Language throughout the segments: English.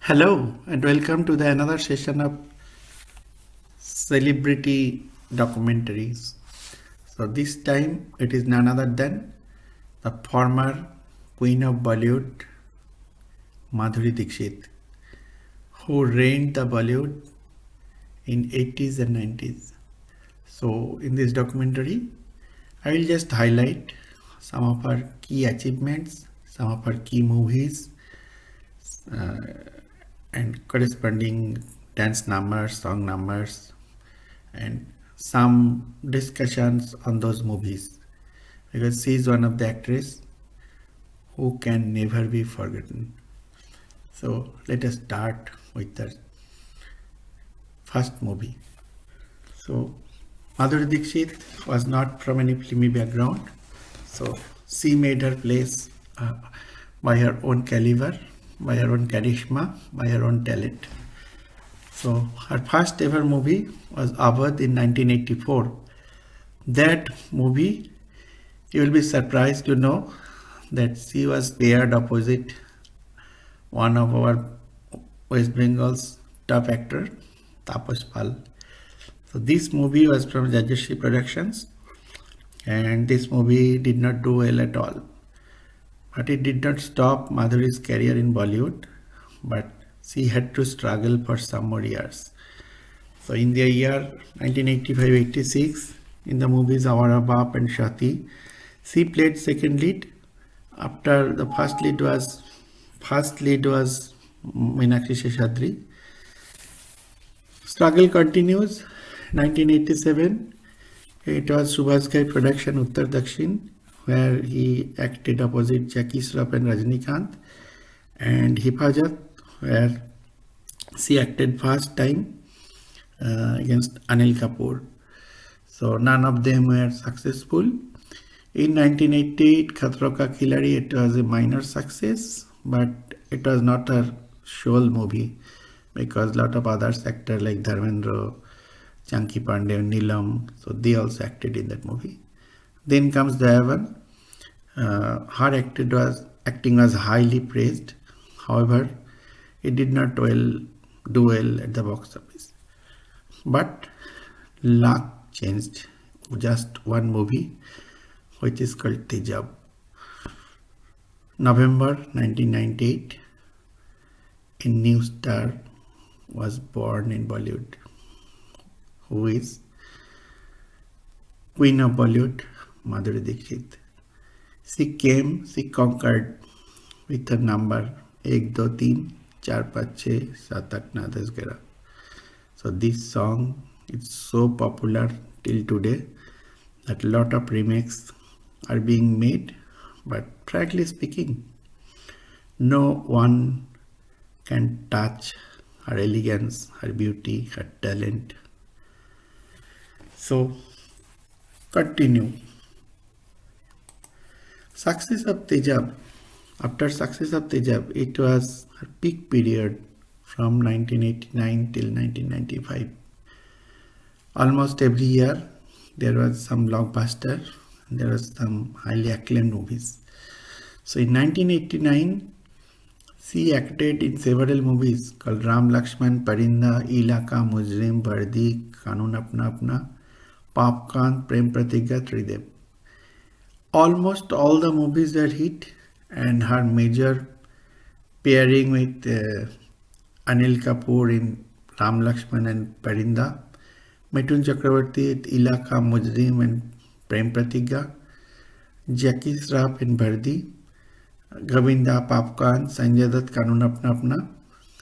Hello and welcome to the another session of celebrity documentaries. So this time it is none other than the former Queen of Bollywood, Madhuri Dixit, who reigned the Bollywood in 80s and 90s. So in this documentary, I will just highlight some of her key achievements, some of her key movies, uh, and corresponding dance numbers, song numbers, and some discussions on those movies because she is one of the actresses who can never be forgotten. So let us start with the first movie. So Madhuri Dixit was not from any filmy background, so she made her place by her own caliber, by her own charisma, by her own talent. So her first ever movie was Avadh in 1984. That movie, you will be surprised to know that she was paired opposite one of our West Bengal's top actor, Tapas Pal. So this movie was from Jajashri Productions, and this movie did not do well at all. But it did not stop Madhuri's career in Bollywood, but she had to struggle for some more years. So in the year 1985-86, in the movies Awara Baap and Shati, she played second lead after the first lead was Meenakshi Seshadri. Struggle continues. 1987, it was Subhash Ghai production Uttar Dakshin, where he acted opposite Jackie Shroff and Rajnikant, and Hifazat, where she acted first time against Anil Kapoor. So none of them were successful. In 1988, Khatro Ka Khiladi, it was a minor success, but it was not a sole movie because a lot of other actors like Dharmendra, Chunky Pandey, Neelam, so they also acted in that movie. Then comes Dayavan. Her acting was highly praised. However, it did not do well at the box office. But luck changed. Just one movie, which is called Tejab. November 1998, a new star was born in Bollywood, who is Queen of Bollywood, Madhuri Dixit. She conquered with her number 1, 2, 3, 4, 5, 6, 7, 8, 9, 10, 11. So this song is so popular till today that a lot of remakes are being made, but frankly speaking, no one can touch her elegance, her beauty, her talent. So continue. Success of Tejab. After success of Tejab, it was her peak period from 1989 till 1995. Almost every year there was some blockbuster, there was some highly acclaimed movies. So in 1989, she acted in several movies called Ram Lakshman, Parinda, Ilaka, Mujrim, Vardi, Kanun Apna Apna, Papkan, Prem Pratigya, Tridev. Almost all the movies were hit, and her major pairing with Anil Kapoor in Ram Lakshman and Parinda, Mithun Chakravarti, Ilaka, Mujrim and Prem Pratigya, Jackie Shroff in Bhardi, Govinda, Papkan, Sanjay Dutt, Kanun Apna Apna,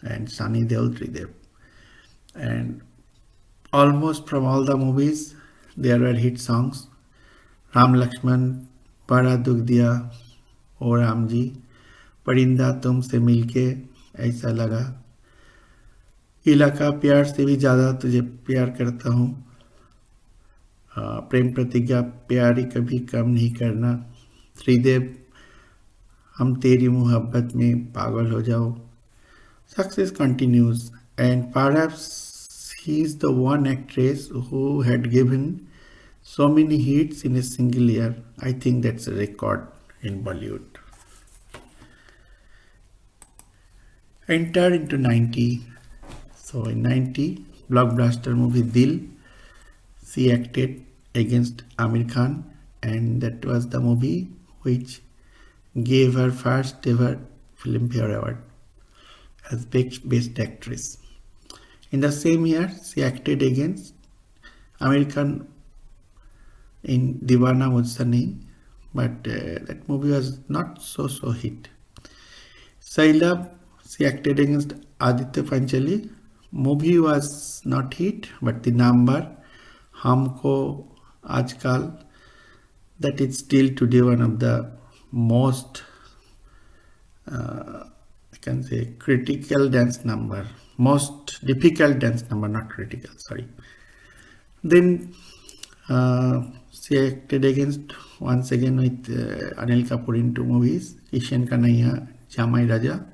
and Sunny Deol, Tridev. And almost from all the movies, there were hit songs. Ram Lakshman, बड़ा दुख दिया, ओ राम जी, परिंदा तुमसे मिलके ऐसा लगा, इलाका प्यार से भी ज़्यादा तुझे प्यार करता हूँ, प्रेम प्रतिज्ञा प्यारी कभी कम नहीं करना, श्रीदेव हम तेरी मोहब्बत में पागल हो जाओ. Success continues, and perhaps he is the one actress who had given so many hits in a single year. I think that's a record in Bollywood. Enter into 90. So in 90, blockbuster movie Dil, she acted against Amir Khan, and that was the movie which gave her first ever Filmfare Award as Best Actress. In the same year, she acted against Amir Khan in Deewana Mujhse Nahi, but that movie was not so hit. Sailab, she acted against Aditya Panchali. Movie was not hit, but the number Humko Aajkal, that is still today one of the most I can say critical dance number, most difficult dance number, not critical, sorry. Then she acted against once again with Anil Kapoor in two movies, Kishan Kanhaiya, Jamai Raja,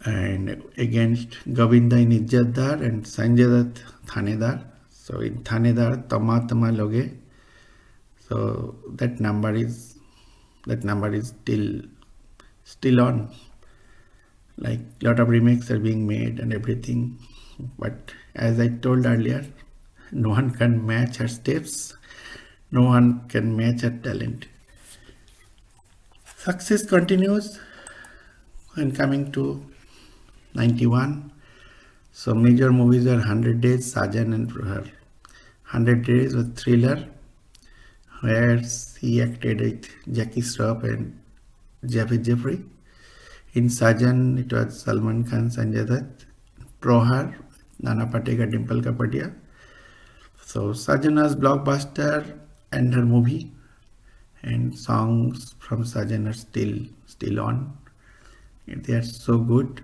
and against Govinda in Ijjatdar and Sanjay Dutt Thanedar. So in Thanedar, Tama Tama Loge. So that number is still on. Like lot of remakes are being made and everything, but as I told earlier, no one can match her steps, no one can match her talent. Success continues when coming to 91. So major movies are 100 Days, Sajan and Prohar. 100 Days was thriller where he acted with Jackie Shroff and Javed Jeffrey. In Sajan, it was Salman Khan, Sanjay Dutt. Prohar, Nana Patekar, Dimple Kapadia. So Sajan was blockbuster and her movie, and songs from Sajan are still on. They are so good.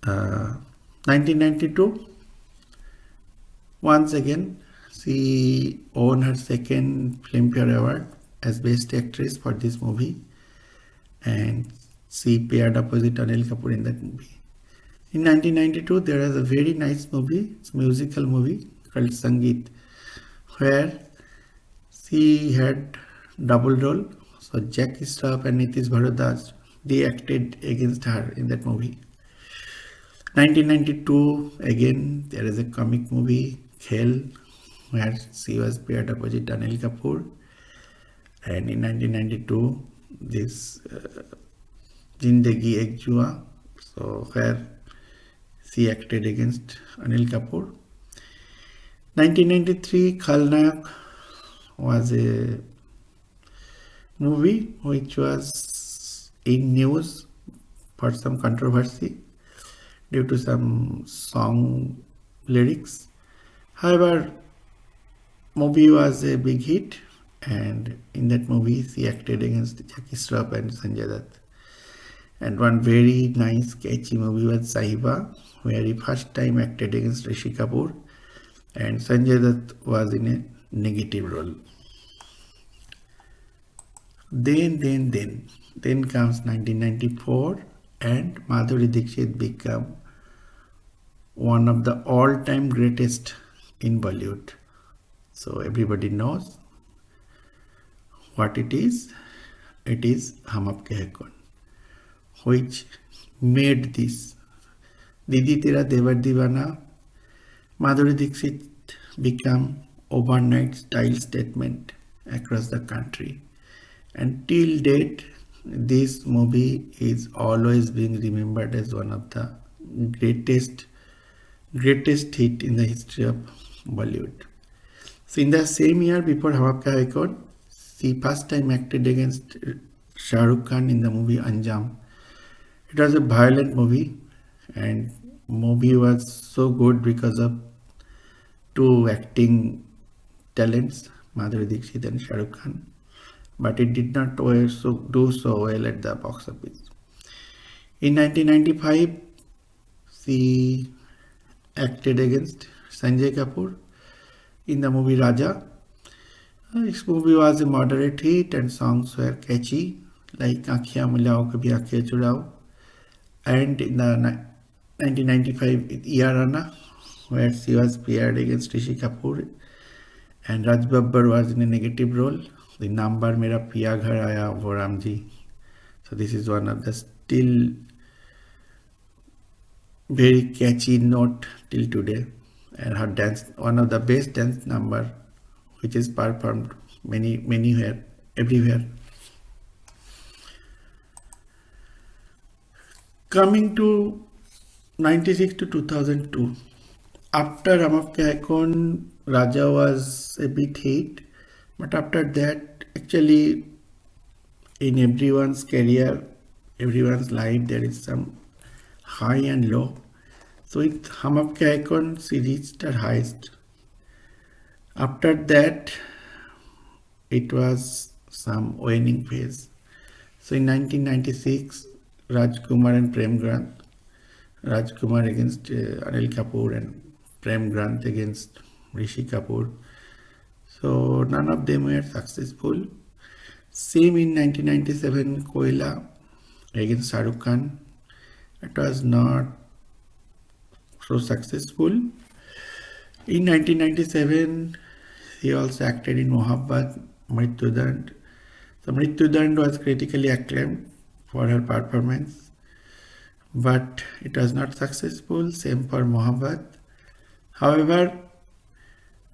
1992, once again, she won her second Filmfare Award as Best Actress for this movie, and she paired opposite Anil Kapoor in that movie. In 1992, there was a very nice movie, it's a musical movie called Sangeet, where she had double role. So Jackie Shroff and Nitish Bharadwaj, they acted against her in that movie. 1992, again, there is a comic movie, Khel, where she was paired opposite Anil Kapoor. And in 1992, this Jindagi Ek Jua, so where she acted against Anil Kapoor. 1993, Khalnayak was a movie which was in news for some controversy due to some song lyrics. However, movie was a big hit, and in that movie she acted against Jackie Shroff and Sanjay Dutt. And one very nice catchy movie was Sahiba, where he first time acted against Rishi Kapoor, and Sanjay Dutt was in a negative role. Then comes 1994, and Madhuri Dixit became one of the all-time greatest in Bollywood. So everybody knows what it is. It is Hum Aapke Hai Kaun, which made this Didi Tera Devar Divana, Madhuri Dixit become overnight style statement across the country. And till date, this movie is always being remembered as one of the greatest hit in the history of Bollywood. So in the same year before Hum Aapke Hai Kaun, she first time acted against Shah Rukh Khan in the movie Anjam. It was a violent movie, and movie was so good because of two acting talents, Madhuri Dixit and Shah Rukh Khan, but it did not do so well at the box office. In 1995, she acted against Sanjay Kapoor in the movie Raja. This movie was a moderate hit and songs were catchy like Aankhiyan Milao Kabhi Aankhiyan Churao. And in the 1995 with Iyarana, where she was paired against Rishi Kapoor, and Raj Babbar was in a negative role. The number Mera Piya Ghar Aaya Wo Ramji. So this is one of the still very catchy note till today, and her dance, one of the best dance number, which is performed many everywhere. Coming to 96 to 2002, after Ramapke Icon, Raja was a bit hit, but after that, actually, in everyone's career, everyone's life, there is some high and low. So with Hum Aapke Icon, she reached her highest. After that, it was some waning phase. So in 1996, Rajkumar and Prem Grant, Rajkumar against Anil Kapoor and Prem Grant against Rishi Kapoor. So none of them were successful. Same in 1997, Koila against Shah Rukh Khan. It was not so successful. In 1997, he also acted in Mohabbat, Mrityudand. So Mrityudand was critically acclaimed for her performance, but it was not successful. Same for Mohabbat. However,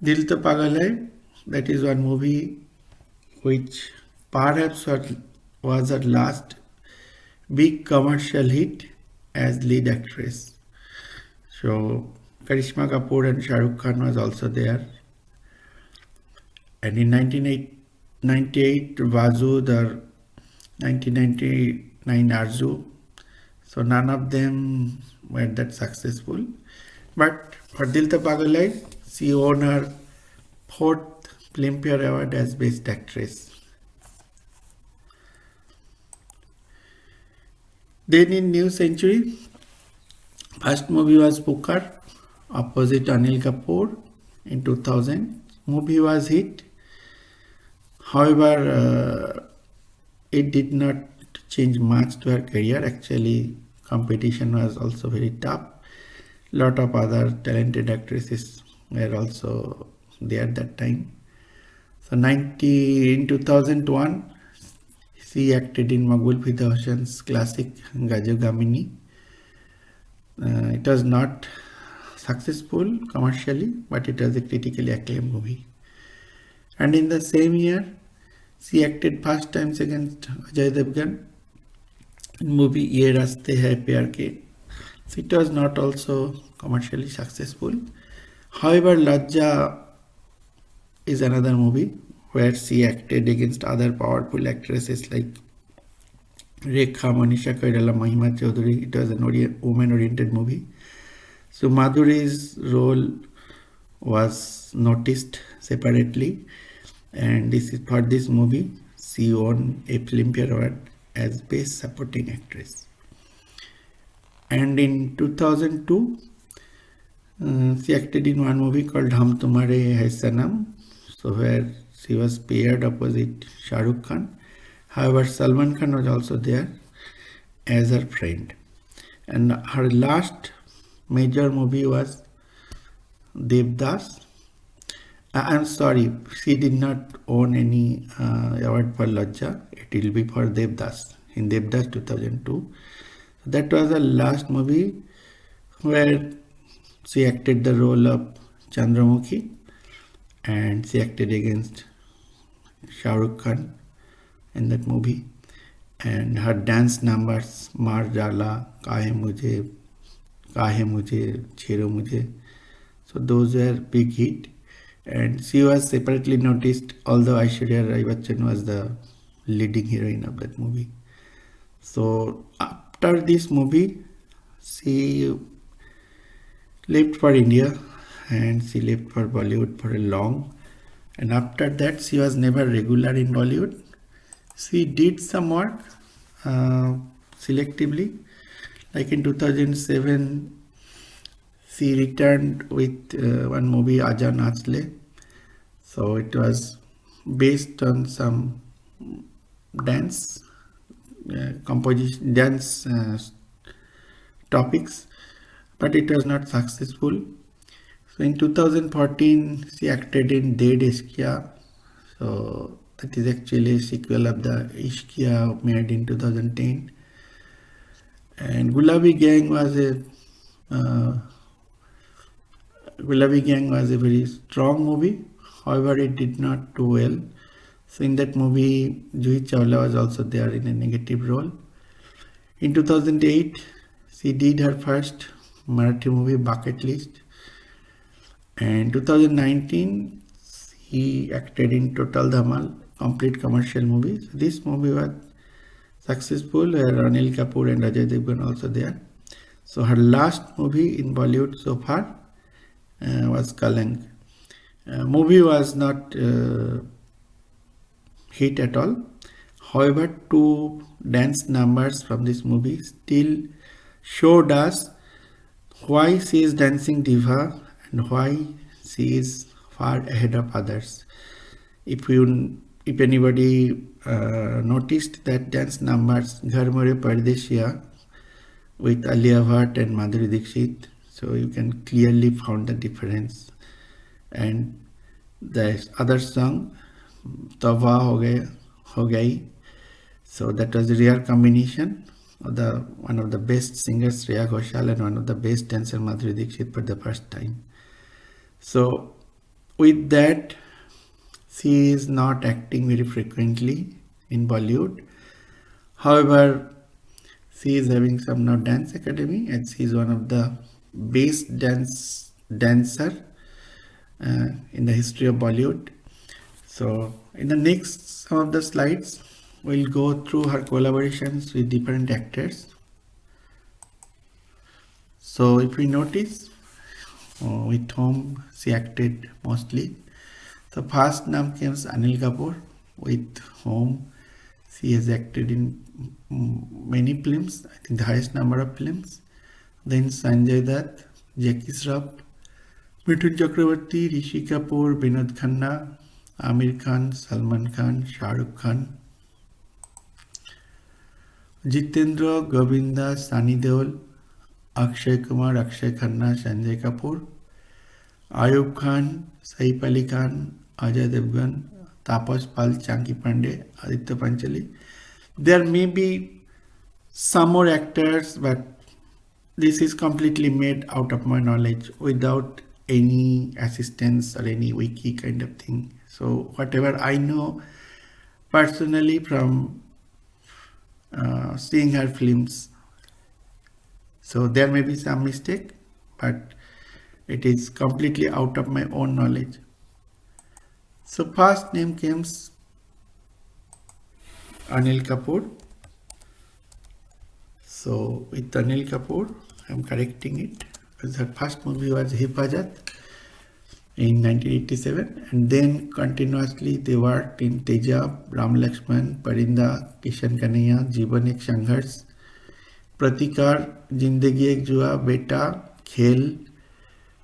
Dil To Pagal Hai, that is one movie which perhaps was her last big commercial hit as lead actress. So Karishma Kapoor and Shah Rukh Khan was also there. And in 1998, Vazud or 1999 Arzu. So none of them were that successful. But for Dil To Pagal Hai, she won her fourth Filmfare Award as Best Actress. Then in New Century, first movie was Pukar, opposite Anil Kapoor in 2000. Movie was hit. However, it did not change much to her career. Actually, competition was also very tough. Lot of other talented actresses were also there that time. So in 2001, she acted in Makbul Fida Hossain's classic Gajab Gamini. It was not successful commercially, but it was a critically acclaimed movie. And in the same year, she acted first times against Ajay Devgan in movie Ye Raste Hai Pyar Ke. So it was not also commercially successful. However, Lajja is another movie where she acted against other powerful actresses like Rekha, Manisha Koirala, Mahima Chaudhary. It was a woman-oriented movie. So Madhuri's role was noticed separately, and for this movie she won a Filmfare Award as Best Supporting Actress. And in 2002, she acted in one movie called Hum Tumhare Hai Sanam, so where she was paired opposite Shah Rukh Khan. However, Salman Khan was also there as her friend. And her last major movie was Devdas. I'm sorry, she did not own any award for Lajja. It will be for Devdas in Devdas 2002. That was the last movie where she acted the role of Chandramukhi, and she acted against Shah Rukh Khan in that movie. And her dance numbers, Mar Jala, Kahe Mujhe, Chhero Mujhe. So those were big hit. And she was separately noticed, although Aishwarya Rai Bachchan was the leading heroine of that movie. So after this movie, she left for India and she left for Bollywood for a long. And after that, she was never regular in Bollywood. She did some work selectively. Like in 2007, she returned with one movie, Aaja Naach Le. So it was based on some dance composition, dance topics, but it was not successful. So in 2014, she acted in Dead Ishqiya. So that is actually a sequel of the Ishqiya made in 2010. And Gulabi Gang was a Uh, Gulabi Gang was a very strong movie. However, it did not do well. So in that movie, Juhi Chawla was also there in a negative role. In 2008, she did her first Marathi movie, Bucket List. And 2019, he acted in Total Dhamal, complete commercial movie. So this movie was successful, where Anil Kapoor and Ajay Devgan also there. So her last movie in Bollywood so far was Kalank. Movie was not hit at all. However, two dance numbers from this movie still showed us why she is dancing diva and why she is far ahead of others. If anybody noticed that dance numbers Ghar More Pardesiya with Alia Bhatt and Madhuri Dixit, so you can clearly found the difference. And the other song Tawba Ho Gayi, so that was a rare combination of the one of the best singers Shreya Ghoshal and one of the best dancer Madhuri Dixit for the first time. So with that, she is not acting very frequently in Bollywood. However, she is having some now dance academy, and she is one of the best dancer in the history of Bollywood. So in the next some of the slides, we'll go through her collaborations with different actors. So if we notice with whom she acted mostly, the first name comes Anil Kapoor, with whom she has acted in many films, I think the highest number of films. Then Sanjay Dutt, Jackie Shroff, Mithun Chakraborty, Rishi Kapoor, Vinod Khanna, Amir Khan, Salman Khan, Shah Rukh Khan, Jitendra, Govinda, Sunny Deol, Akshay Kumar, Akshay Khanna, Sanjay Kapoor, Ayub Khan, Saif Ali Khan, Ajay Devgan, Tapas Pal, Chanki Pandey, Aditya Panchali. There may be some more actors, but this is completely made out of my knowledge without any assistance or any wiki kind of thing. So whatever I know personally from seeing her films, so there may be some mistake, but it is completely out of my own knowledge. So first name comes Anil Kapoor. So with Anil Kapoor, I'm correcting it, because her first movie was Hifazat in 1987, and then continuously they worked in Tejab, Ram Lakshman, Parinda, Kishan Kanhaiya, Jeevan Ek Sangharsh, Pratikar, Zindagi Ek Jua, Beta, Khel,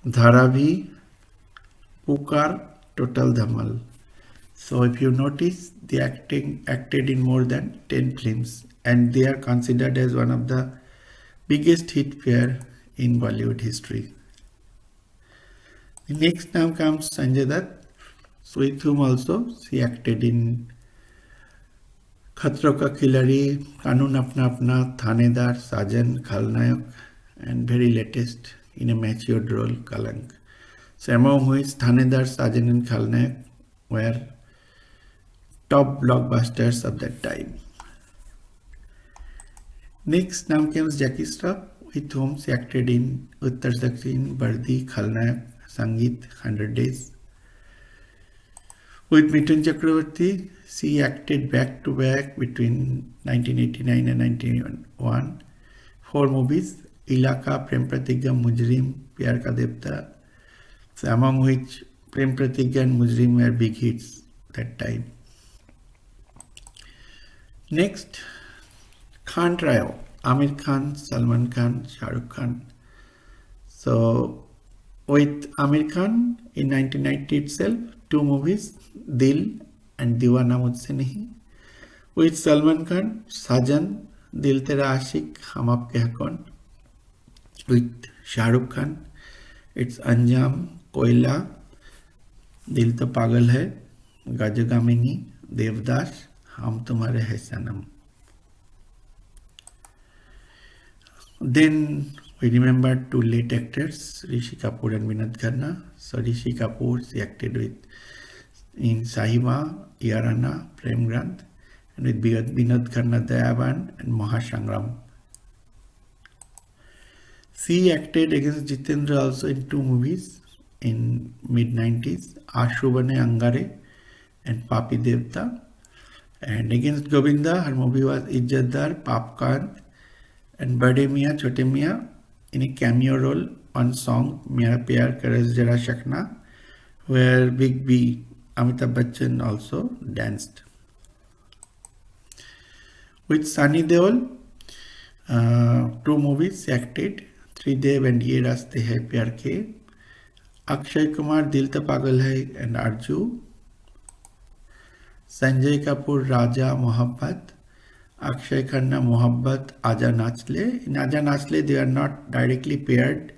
Dharavi, Pukar, Total Dhamal. So if you notice, they acted in more than 10 films, and they are considered as one of the biggest hit pair in Bollywood history. The next name comes Sanjay Dutt, with whom also she acted in Khatro Ka Khiladi, Kanun Apna Apna, Thanedar, Sajan, Khalnayak, and very latest in a matured role, Kalank. So among which Thanedar, Sajan and Khalnayak were top blockbusters of that time. Next name comes Jackie Shroff, with whom she acted in Uttar Dakshin, Bardi, Khalnayak, Sangeet, 100 Days. With Mithun Chakraborty, she acted back to back between 1989 and 1991. 4 movies, Ilaka, Prem Pratigya, Mujrim, Pyar Ka Devta, so among which Prem Pratigya and Mujrim were big hits that time. Next, Khan Trio, Amir Khan, Salman Khan, Shah Rukh Khan. So with Amir Khan in 1990 itself, 2 movies, Dil and Deewana Mujhse Nahi. With Salman Khan, Sajan, Dil Tera Aashik, Hum Aapke Hain Kaun. With Shah Rukh Khan, it's Anjam, Koila, Dil To Pagal Hai, Gajagamini, Devdas, Hum Tumhare Hai Sanam. Then We remember two late actors, Rishi Kapoor and Vinod Khanna. So Rishi Kapoor, she acted with in Sahiba, Yarana, Prem Grant, and with Vinod Khanna, Dayavan and Mahashangram. She acted against Jitendra also in two movies in mid-90s, Ashubane Angare and Papi Devta. And against Govinda, her movie was Ijjatdar, Papkan and Bade Mia Chote Mia in a cameo role on song Mera Pyar Karas Jara Shakna, where Big B Amitabh Bachchan also danced. With Sunny Deol, two movies she acted, Tridev and Ye Raste Hai Pyar Ke, Akshay Kumar Dil To Pagal Hai and Arju, Sanjay Kapoor Raja Mohabbat, Akshay Khanna Mohabbat Aja Nachle. In Aja Nachle they are not directly paired,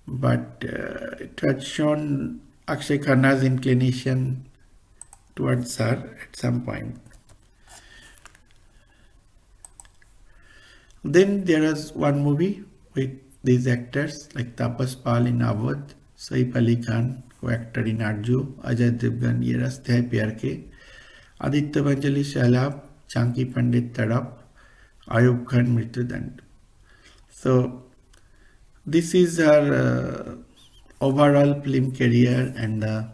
but it has shown Akshay Khanna's inclination towards her at some point. Then there is one movie with these actors like Tapas Pal in Awadh, Saif Ali Khan who acted in Arju, Ajay Devgan Ye Raste Hai Pyar Ke, Aditya Panchali Shailab, Chanki Pandit Tadap, Ayub Khan Mrityudand. So this is her overall film career and the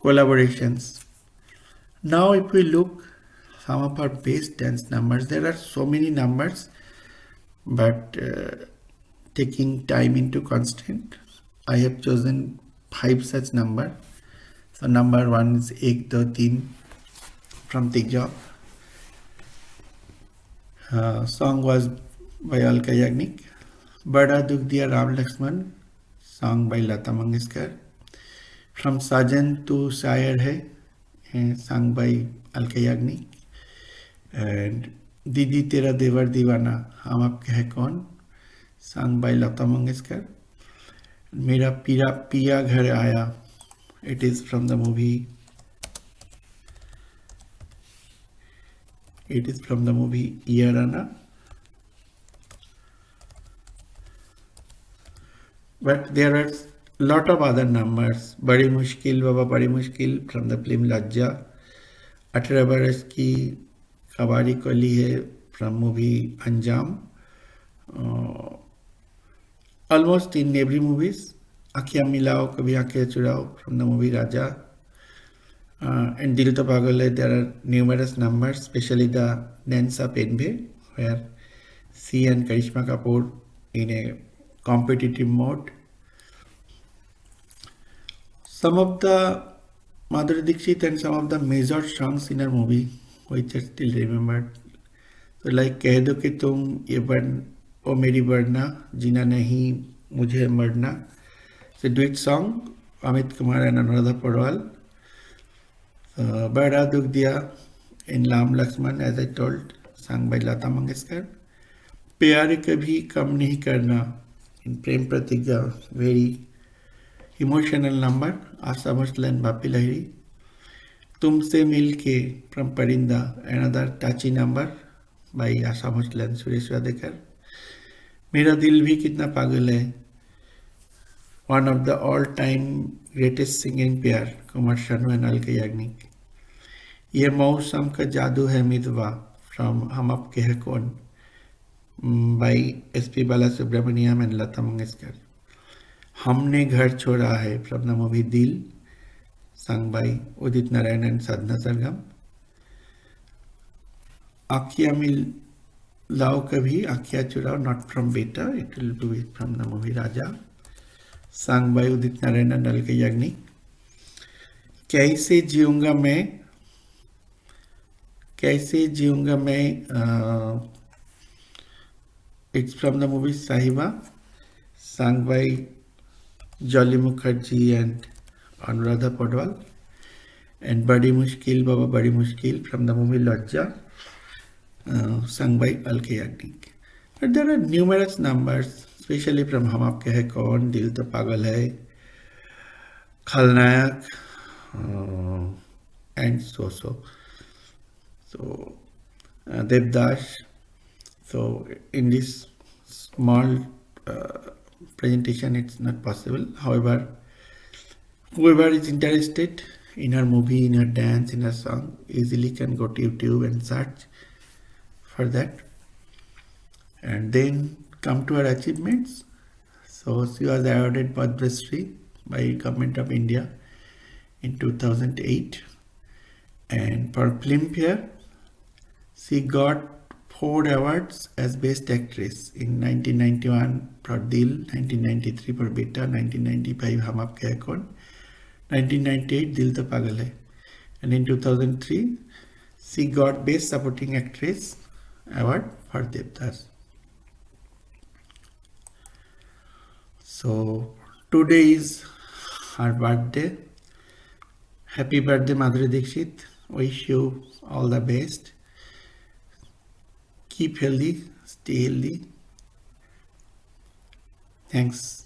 collaborations. Now if we look some of her best dance numbers, there are so many numbers, but taking time into constraint, I have chosen 5 such numbers. So number 1 is Ek Do Teen from Tijab. Song was by Alka Yagnik. Bada Dukh Diya Ram Lakshman, song by Lata Mangeshkar. From Sajan to Shayar Hai, sung by Alka Yagnik. And Didi Tera Devar Divana, Hum Aapke Hai Kaun, sung by Lata Mangeshkar. Mera Pira Piya Ghar Aaya, it is from the movie. It is from the movie Yarana. But there are lot of other numbers. Badi Mushkil Baba Badi Mushkil from the film Lajja. 18 बरस की कबाड़ी कली है from movie Anjam. Almost in every movies. Akhiyan Milao Kabhi Aankhein Churao from the movie Raja. And Dil To Pagal Hai, there are numerous numbers, especially the Dance Up Enbe, where she and Karishma Kapoor in a competitive mode. Some of the Madhuri Dixit and some of the major songs in her movie, which I still remembered. So like Keh Do Ki Tum Ye O Meri Barna, Jina Nahi Mujhe Marna. It's a duet song, Amit Kumar and Anuradha Porwal. Bada Dukh Diya in Ram Lakshman, as I told, sung by Lata Mangeshkar. Pyar Kabhi Kam Nahi Karna in Prem Pratigya, very emotional number, Asa Bhosle and Bapi Lahiri. Tumse Milke from Parinda, another touchy number by Asa Bhosle and Suresh Wadekar. Mera Dil Bhi Kitna Pagal Hai, one of the all-time greatest singing pair, Kumar Sanu and Alka Yagnik. Ye Mausam Ka Jadoo Hai Midwa from Hum Aapke Hai Kaun by S.P. Balasubramaniam and Lata Mangeshkar. Humne Ghar Choda Hai from the movie Dil, sung by Udit Narayan and Sadhna Sargam. Aakhiyan Milao Kabhi Aakhiyan Churao, not from Beta, it will be from the movie Raja, sung by Udit Narayan and Alka Yagnik. Kaise Jeeunga Main, Kaise Jeeunga Main, it's from the movie Sahiba, sung by Jolly Mukherjee and Anuradha Podwal. And Badi Mushkil Baba Badi Mushkil from the movie Lajja, sung by Alka Yagnik. But there are numerous numbers, especially from Hum Aapke Hai Kaun, Dil To Pagal Hai, Khalnayak, and so. So Devdas. So in this small presentation, it's not possible. However, whoever is interested in her movie, in her dance, in her song, easily can go to YouTube and search for that. And then come to her achievements. So she was awarded Padma Shri by Government of India in 2008. And for Filmfare, she got 4 awards as Best Actress in 1991 for Dil, 1993 for Beta, 1995 Hum Aapke Hai Kaun, 1998 Dil To Pagal Hai, and in 2003 she got Best Supporting Actress award for Devdas. So today is her birthday. Happy birthday, Madhuri Dixit. Wish you all the best. Keep healthy, stay healthy. Thanks.